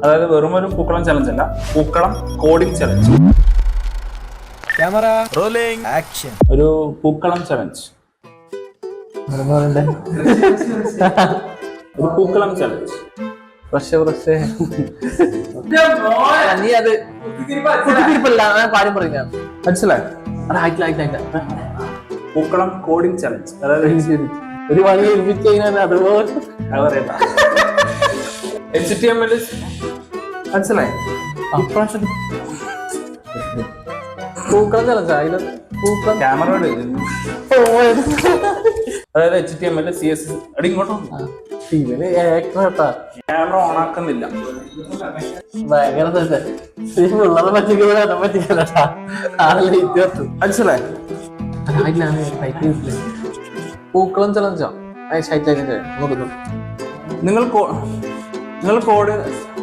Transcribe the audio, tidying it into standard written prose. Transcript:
അതായത് വെറും ഒരു പൂക്കളം ചലഞ്ച് അല്ല, പൂക്കളം coding challenge. Camera rolling action. ഒരു പൂക്കളം ചലഞ്ച്, ഒരു പൂക്കളം ചലഞ്ച്. നീ അത് കുത്തിരിപ്പല്ല, ഞാൻ കാര്യം പറയാം. മനസ്സിലായി? പൂക്കളം കോഡിംഗ് ചലഞ്ച്. അതായത് ഒരു പണി ഏൽപ്പിച്ച് കഴിഞ്ഞാൽ അതുപോലെ HTML മനസ്സിലായി? പൂക്കളം ചലഞ്ച അതില് പൂക്കളം ക്യാമറ അതായത് HTML CSS അടി ഇങ്ങോട്ടോ. ഇവന് ഏക്കട്ടാ ക്യാമറ ഓൺ ആക്കുന്നില്ല. ഭയങ്കര ഉള്ളത് പറ്റിക്കലാ പറ്റിക്കലട്ടാ. മനസ്സിലായി? പൂക്കളം ചലഞ്ചോ നോക്കുന്നു. നിങ്ങൾ കോഡ്